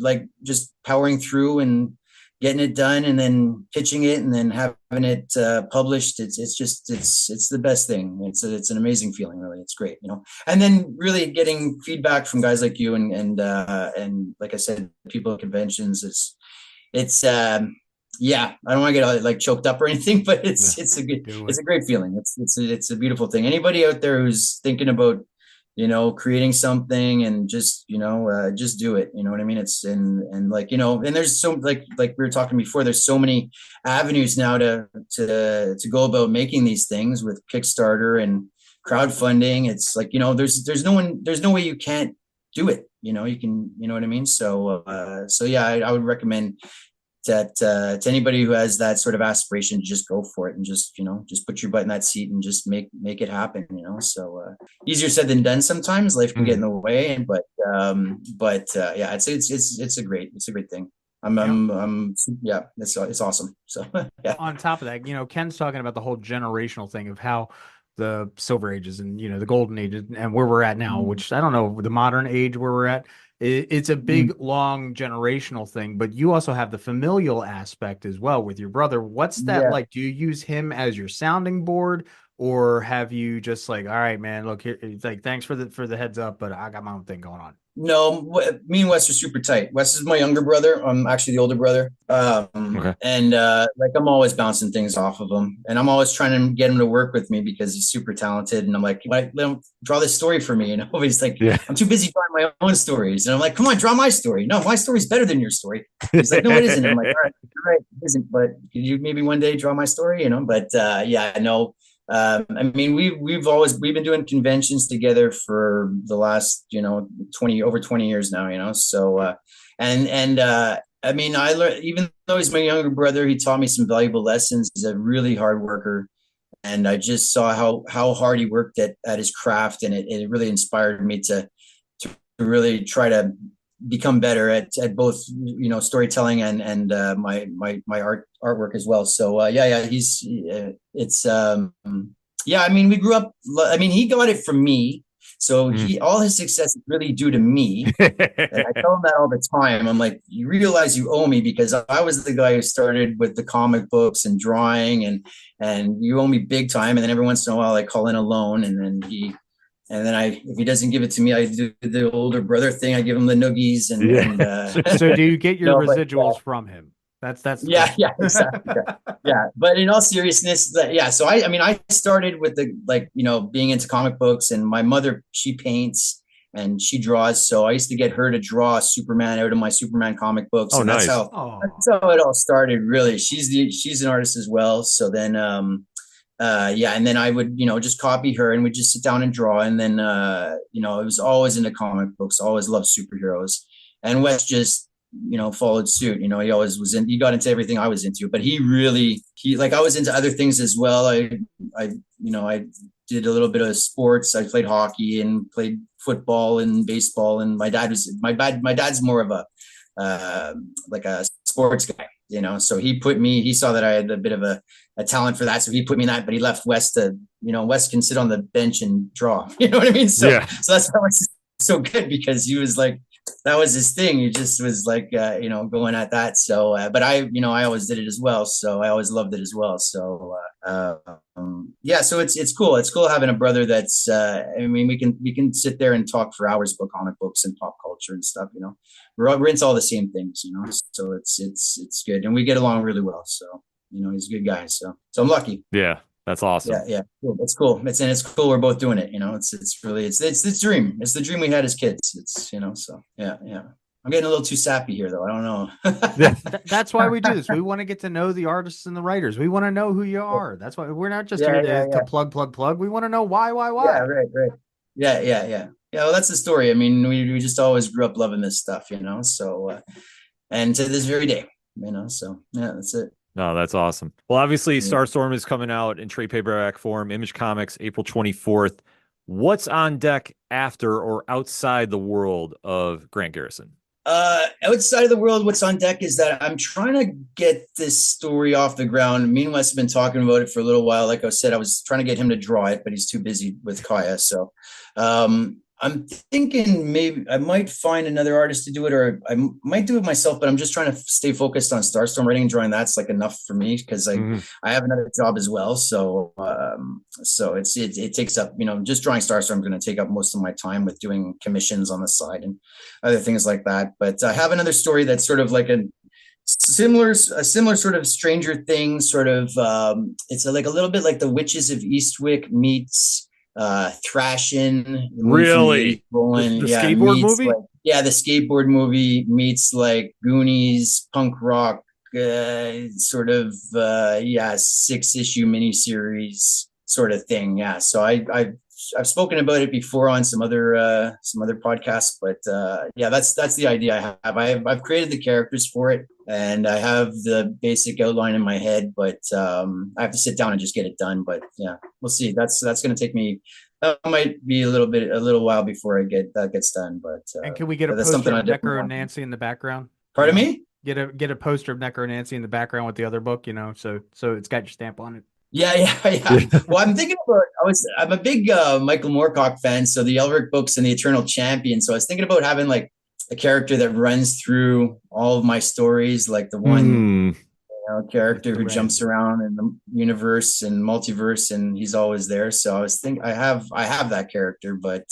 D: like just powering through and getting it done, and then pitching it, and then having it published. It's the best thing. It's an amazing feeling, really. It's great, and then really getting feedback from guys like you and like I said, people at conventions. It's yeah, I don't want to get like choked up or anything, but
B: Yeah.
C: Do
D: it's
C: it.
D: a great feeling. It's a beautiful thing. Anybody out there who's thinking about creating something and just do it. You know what I mean? It's and like and there's so like we were talking before. There's so many avenues now to go about making these things with Kickstarter and crowdfunding. It's like there's no way you can't do it. You can, what I mean? So yeah, I would recommend that to anybody who has that sort of aspiration to just go for it and just put your butt in that seat and just make it happen. So easier said than done. Sometimes life can get in
B: Mhm.
D: the way, but yeah, it's a great thing. Yeah, it's awesome. So yeah.
C: On top of that, Ken's talking about the whole generational thing of how the Silver Ages and the Golden Ages and where we're at now, which I don't know the modern age where we're at. It's a big, long generational thing, but you also have the familial aspect as well with your brother. What's that
D: Yeah.
C: like? Do you use him as your sounding board, or have you just like, all right, man, look here, it's like thanks for the heads up, but I got my own thing going on.
D: No, me and Wes are super tight. Wes is my younger brother. I'm actually the older brother.
B: Okay.
D: And like I'm always bouncing things off of him, and I'm always trying to get him to work with me because he's super talented. And I'm like, let him draw this story for me. He's like,
B: Yeah.
D: I'm too busy drawing my own stories. And I'm like, come on, draw my story. No, my story's better than your story. He's like, no, it isn't. I'm like, all right, you're right, it isn't. But could you maybe one day draw my story? But yeah, no. I mean, we've been doing conventions together for the last, 20 years now, so, I mean, I learned, even though he's my younger brother, he taught me some valuable lessons. He's a really hard worker. And I just saw how hard he worked at his craft. And it really inspired me to really try to become better at both, storytelling and my artwork as well. So, yeah, yeah, I mean, we grew up, I mean, he got it from me. So all his success is really due to me. And I tell him that all the time. I'm like, you realize you owe me because I was the guy who started with the comic books and drawing and you owe me big time. And then every once in a while I call in a loan and then if he doesn't give it to me, I do the older brother thing. I give him the noogies
B: Yeah.
C: So do you get your
D: no, but,
C: residuals from him? That's the
D: Yeah,
C: question.
D: yeah, exactly. Yeah. But in all seriousness, yeah. So I mean, I started with the being into comic books, and my mother, she paints and she draws. So I used to get her to draw Superman out of my Superman comic books,
B: Oh,
D: and
B: nice.
D: that's how it all started. Really, she's an artist as well. So then, yeah, and then I would just copy her, and we'd just sit down and draw, and then it was always into comic books, always loved superheroes, and Wes just followed suit. He always was he got into everything I was into, but he like, I was into other things as well. I did a little bit of sports. I played hockey and played football and baseball, and my dad's more of a like a sports guy, so he saw that I had a bit of a talent for that, so he put me in that, but he left Wes to, Wes can sit on the bench and draw, you know what I mean? So
B: Yeah.
D: so that's how it's so good, because he was like, that was his thing. He just was like, going at that. So, but I always did it as well. So I always loved it as well. So, yeah, so it's cool. It's cool having a brother that's, I mean, we can sit there and talk for hours about comic books and pop culture and stuff, we're into all the same things, so it's good. And we get along really well. So, he's a good guy. So I'm lucky.
B: Yeah. That's awesome.
D: Yeah, cool. It's cool. It's cool. We're both doing it. It's really it's the dream. It's the dream we had as kids. It's so yeah. I'm getting a little too sappy here, though. I don't know.
C: That's why we do this. We want to get to know the artists and the writers. We want to know who you are. That's why we're not just here to plug. We want to know why.
D: Yeah, right. Yeah. Well, that's the story. I mean, we just always grew up loving this stuff, So, and to this very day, So yeah, that's it.
B: No, that's awesome. Well, obviously, Starstorm is coming out in trade paperback form, Image Comics, April 24th. What's on deck after or outside the world of Grant Garrison?
D: Outside of the world, what's on deck is that I'm trying to get this story off the ground. Me and Wes have been talking about it for a little while. Like I said, I was trying to get him to draw it, but he's too busy with Kaya. So, I'm thinking maybe I might find another artist to do it, or I might do it myself, but I'm just trying to stay focused on Starstorm writing and drawing. That's like enough for me, because I have another job as well. So, so it takes up, just drawing Starstorm is going to take up most of my time, with doing commissions on the side and other things like that. But I have another story that's sort of like a similar sort of Stranger Things sort of, it's like a little bit like the Witches of Eastwick meets Thrashin'.
B: Really? The skateboard movie?
D: The skateboard movie meets like Goonies, punk rock, sort of 6-issue miniseries sort of thing. Yeah. So I've spoken about it before on some other podcasts, but that's the idea I have. I've created the characters for it, and I have the basic outline in my head, but I have to sit down and just get it done. But yeah, we'll see. That's going to take me. That might be a little while before that gets done. But
C: and can we get a poster of Necro Nancy in the background?
D: Pardon me?
C: Get a poster of Necro Nancy in the background with the other book, so it's got your stamp on it.
D: Yeah. Well, I'm thinking about. I'm a big Michael Moorcock fan, so the Elric books and the Eternal Champion. So I was thinking about having like a character that runs through all of my stories, like the one character who jumps around in the universe and multiverse, and he's always there. So I was thinking I have that character, but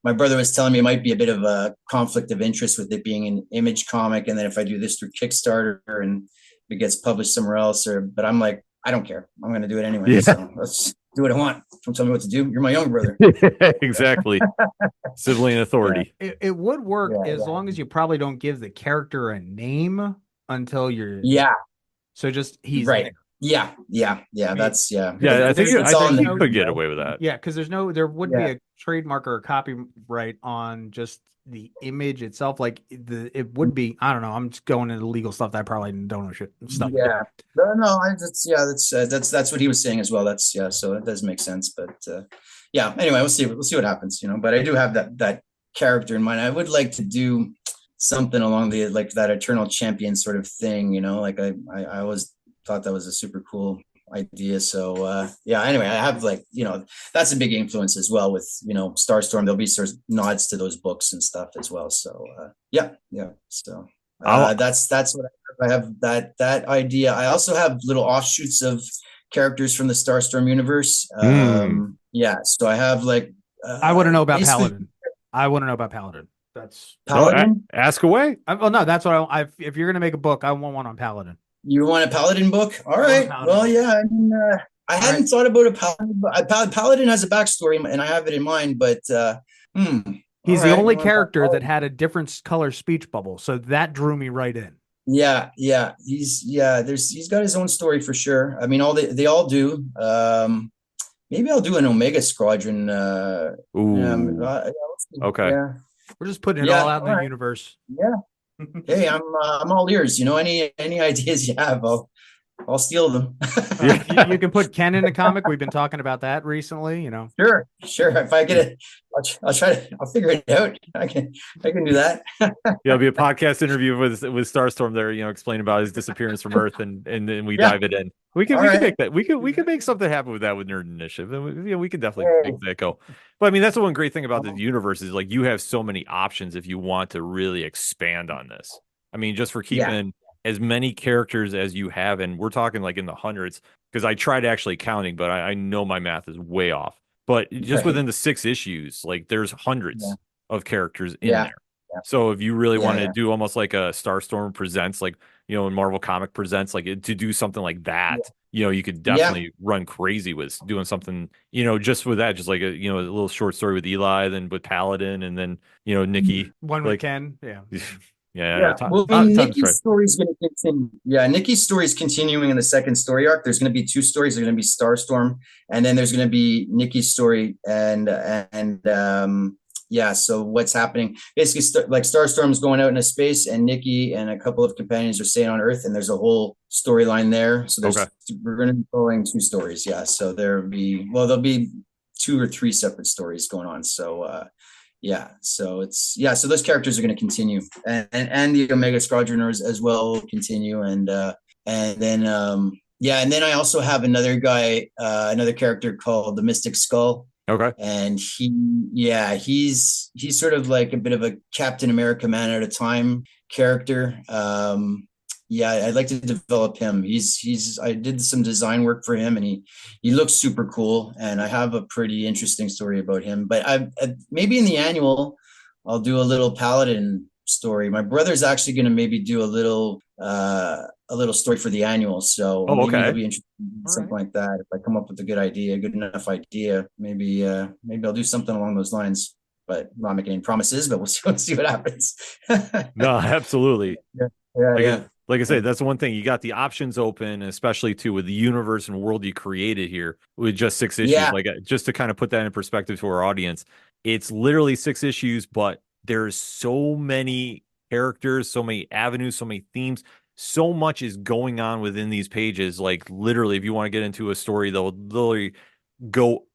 D: my brother was telling me it might be a bit of a conflict of interest with it being an Image comic, and then if I do this through Kickstarter and it gets published somewhere else, but I'm like, I don't care. I'm going to do it anyway. Yeah. So let's do what I want. Don't tell me what to do. You're my younger brother.
B: Exactly. Sibling authority.
C: Yeah. It would work as long as you probably don't give the character a name until you're.
D: Yeah.
C: So just he's
D: right.
C: There.
D: Yeah. That's
B: Yeah, I think you could get away with that.
C: Yeah, because there wouldn't be a trademark or a copyright on just the image itself. Like it would be. I don't know. I'm just going into legal stuff that I probably don't know shit stuff.
D: Yeah. No. That's what he was saying as well. So it does make sense. But Anyway, we'll see what happens. But I do have that character in mind. I would like to do something along the like that Eternal Champion sort of thing. Like I always thought that was a super cool idea. So anyway, I have that's a big influence as well with Starstorm. There'll be sort of nods to those books and stuff as well. So so that's what I have that idea. I also have little offshoots of characters from the Starstorm universe. So I have like
C: I want to know about Paladin. That's
D: Paladin?
B: Ask away.
C: well, no, that's what if you're gonna make a book, I want one on Paladin.
D: You want a Paladin book? All
C: want a
D: right.
C: Paladin
D: Well,
C: book.
D: yeah. I mean, I
C: All
D: hadn't
C: right.
D: thought about a Paladin. Paladin has a backstory, and I have it in mind. But
C: He's
D: all
C: the
D: right.
C: only
D: You want
C: character that
D: Paladin?
C: had a different color speech bubble, so that drew me right in.
D: Yeah, yeah. He's got his own story for sure. I mean, they all do. Maybe I'll do an Omega Squadron.
B: Ooh.
D: Let's see.
B: Okay.
D: Yeah.
C: We're just putting it
D: Yeah,
C: all out in
D: all
C: the
D: right.
C: universe.
D: Yeah. Hey, I'm all ears. Any ideas you have, I'll steal them.
C: You can put Ken in the comic. We've been talking about that recently.
D: Sure. If I get it, I'll try to. I'll figure it out. I can do that.
B: Yeah, it'll be a podcast interview with Starstorm there, explaining about his disappearance from Earth, and then we dive it in. We can make that. We can make something happen with that with Nerd Initiative, and we can definitely make that go. But I mean, that's the one great thing about the universe is like you have so many options if you want to really expand on this. I mean, just for keeping as many characters as you have, and we're talking like in the hundreds, because I tried actually counting, but I know my math is way off. But just within the 6 issues, like there's hundreds of characters in there. So if you really want to do almost like a Starstorm Presents, like, in Marvel Comic Presents, like to do something like that, you could definitely run crazy with doing something, just with that, just like a little short story with Eli, then with Paladin, and then, Nikki.
C: One with Ken. Yeah.
D: Yeah. Well, I mean, Nikki's story is going to continue. Yeah, Nikki's story is continuing in the second story arc. There's going to be 2 stories. There's going to be Starstorm, and then there's going to be Nikki's story, and so what's happening? Basically, like Starstorm's going out into space, and Nikki and a couple of companions are staying on Earth, and there's a whole storyline there. So we're going to be following 2 stories. Yeah, so there'll be 2 or 3 separate stories going on. So so so those characters are going to continue, and the Omega Squadroners as well continue, and then I also have another character called the Mystic Skull.
B: Okay.
D: And he's sort of like a bit of a Captain America man at a time character. I'd like to develop him. I did some design work for him, and he looks super cool, and I have a pretty interesting story about him. But I maybe in the annual I'll do a little Paladin story. My brother's actually going to maybe do a little story for the annual, so maybe he'll be interested in something like that. If I come up with a good enough idea, maybe I'll do something along those lines. But I'm not making any promises, but we'll see what happens.
B: No, absolutely.
D: Yeah.
B: Like I say, that's the one thing. You got the options open, especially too with the universe and world you created here with just 6 issues.
D: Yeah.
B: Like just to kind of put that in perspective to our audience, it's literally 6 issues, but there's so many characters, so many avenues, so many themes. So much is going on within these pages. Like literally, if you want to get into a story, they'll literally go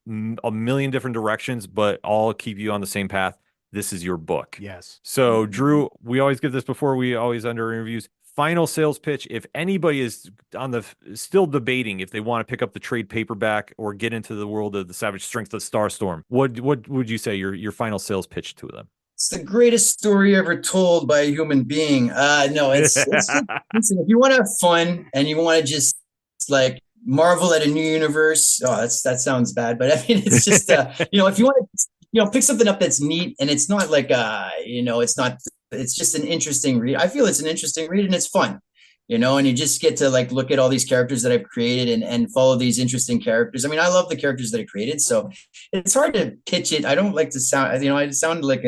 B: a million different directions, but all keep you on the same path. This is your book.
C: Yes.
B: So Drew, we always give this before we always end our interviews. Final sales pitch. If anybody is still debating if they want to pick up the trade paperback or get into the world of the Savage Strength of Starstorm, what would you say your final sales pitch to them?
D: It's the greatest story ever told by a human being. No, it's just, listen, if you want to have fun and you want to just like marvel at a new universe. Oh, that sounds bad, but I mean, it's just if you want to pick something up that's neat, and it's not like it's just an interesting read. I feel it's an interesting read, and it's fun, and you just get to like look at all these characters that I've created and follow these interesting characters. I mean, I love the characters that I created, so it's hard to pitch it. I don't like to sound, I sound like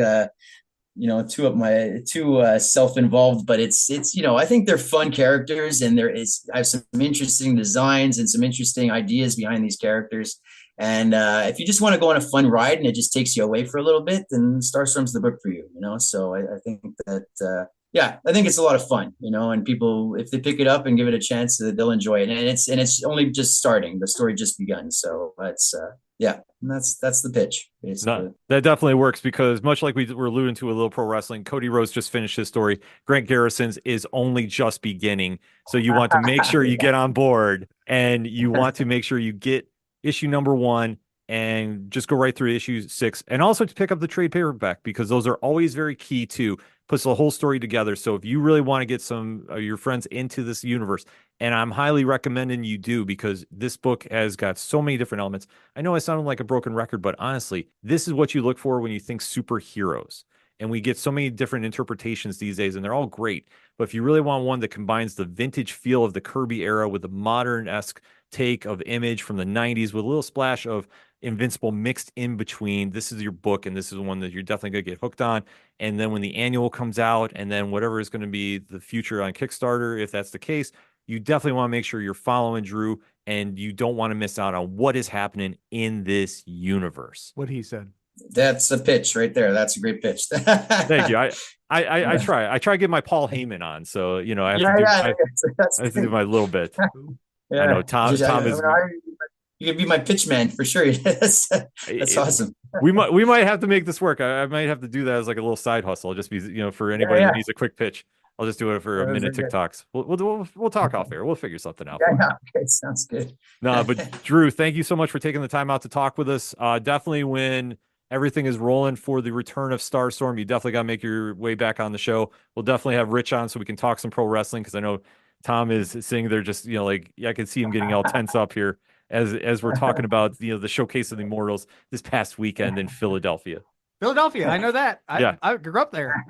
D: too self-involved, but it's I think they're fun characters, and I have some interesting designs and some interesting ideas behind these characters. And if you just want to go on a fun ride and it just takes you away for a little bit, then Starstorm's the book for you. So I think that I think it's a lot of fun, and people, if they pick it up and give it a chance, they'll enjoy it. And it's only just starting. The story just begun. So that's the pitch.
B: No, that definitely works, because much like we were alluding to a little pro wrestling, Cody Rhodes just finished his story. Grant Garrison's is only just beginning. So you want to make sure you get on board, and you want to make sure you get issue number 1 and just go right through issue 6, and also to pick up the trade paperback, because those are always very key to puts the whole story together. So if you really want to get some of your friends into this universe, and I'm highly recommending you do, because this book has got so many different elements. I know I sound like a broken record, but honestly, this is what you look for when you think superheroes. And we get so many different interpretations these days, and they're all great. But if you really want one that combines the vintage feel of the Kirby era with the modern-esque take of Image from the 90s with a little splash of Invincible mixed in between, this is your book, and this is one that you're definitely going to get hooked on. And then when the annual comes out, and then whatever is going to be the future on Kickstarter, if that's the case, you definitely want to make sure you're following Drew, and you don't want to miss out on what is happening in this universe.
C: What he said.
D: That's a pitch right there. That's a great pitch.
B: Thank you. I try to get my Paul Heyman on, so I have to do my little bit.
D: Yeah.
B: I know Tom is.
D: You can be my pitch man for sure. That's awesome.
B: We might have to make this work. I might have to do that as like a little side hustle. I'll just be for anybody that needs a quick pitch. I'll just do it for a minute TikToks. We'll talk off air. We'll figure something out.
D: Yeah, okay, sounds good.
B: No, but Drew, thank you so much for taking the time out to talk with us. Definitely when everything is rolling for the return of Starstorm, you definitely got to make your way back on the show. We'll definitely have Rich on so we can talk some pro wrestling, because I know Tom is sitting there just, I can see him getting all tense up here as we're talking about, the Showcase of the Immortals this past weekend in Philadelphia.
C: I know that. I grew up there.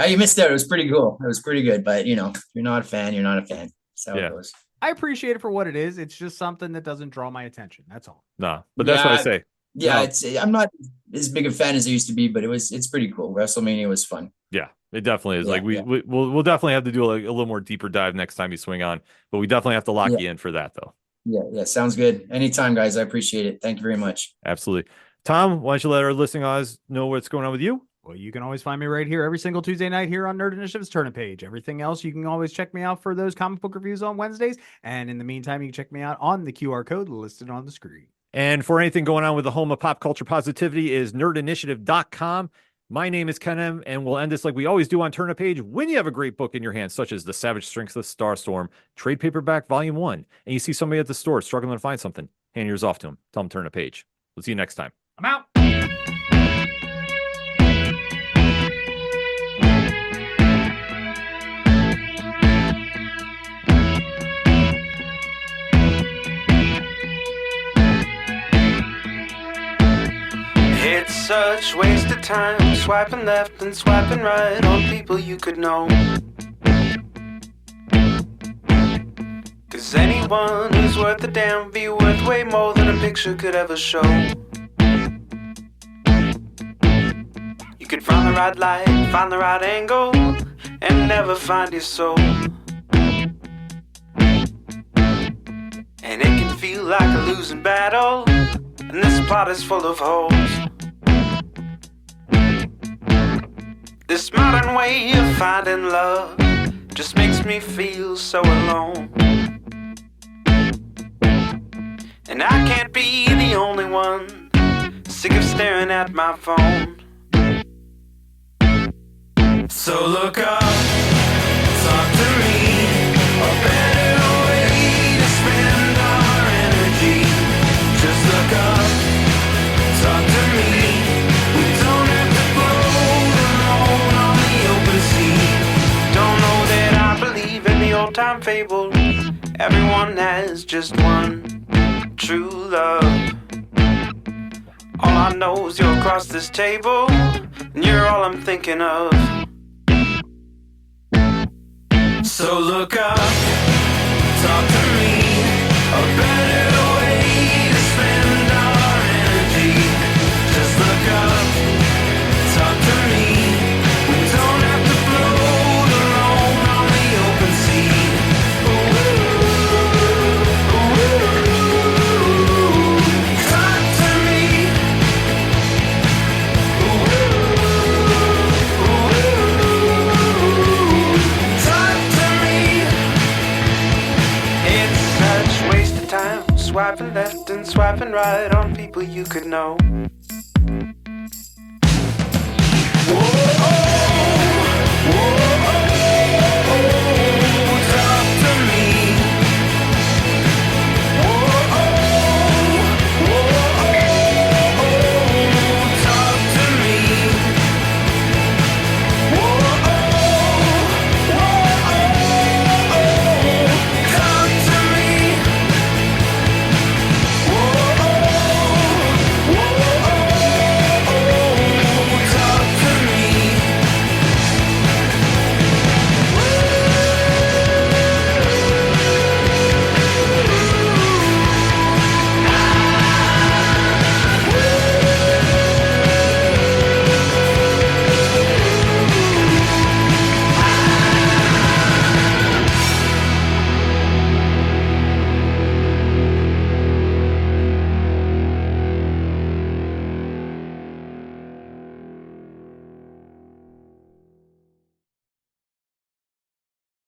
D: You missed out. It was pretty cool. It was pretty good, but if you're not a fan, you're not a fan. That's how it goes.
C: I appreciate it for what it is. It's just something that doesn't draw my attention. That's all.
B: No, but that's what I say.
D: Yeah, I'm not as big a fan as I used to be, but it's pretty cool. WrestleMania was fun.
B: Yeah, it definitely is. We'll definitely have to do a little more deeper dive next time you swing on, but we definitely have to lock you in for that though.
D: Yeah, sounds good. Anytime, guys. I appreciate it. Thank you very much.
B: Absolutely. Tom, why don't you let our listening eyes know what's going on with you?
C: Well, you can always find me right here every single Tuesday night here on Nerd Initiative's Tournament page. Everything else, you can always check me out for those comic book reviews on Wednesdays. And in the meantime, you can check me out on the QR code listed on the screen.
B: And for anything going on with the home of pop culture positivity is nerdinitiative.com. My name is Ken M, and we'll end this like we always do on Tournament page when you have a great book in your hands, such as The Savage Strength of Starstorm, trade paperback volume 1, and you see somebody at the store struggling to find something, hand yours off to them. Tell them to turn a page. We'll see you next time.
C: I'm out.
E: It's such waste of time, swiping left and swiping right on people you could know. 'Cause anyone who's worth a damn be worth way more than a picture could ever show. You could find the right light, find the right angle, and never find your soul. And it can feel like a losing battle, and this plot is full of holes. This modern way of finding love just makes me feel so alone. And I can't be the only one sick of staring at my phone. So look up, talk to me, a better way to spend our energy. Just look up, talk to me. We don't have to float alone on the open sea. Don't know that I believe in the old time fable. Everyone has just one true love. All I know is you're across this table, and you're all I'm thinking of. So look up, talk to me, a better way to spend our energy. Just look up, talk to me. We don't have to float alone on the open sea. Talk to me. Talk to me. It's such waste of time, swiping left and swiping right on people you could know. Whoa.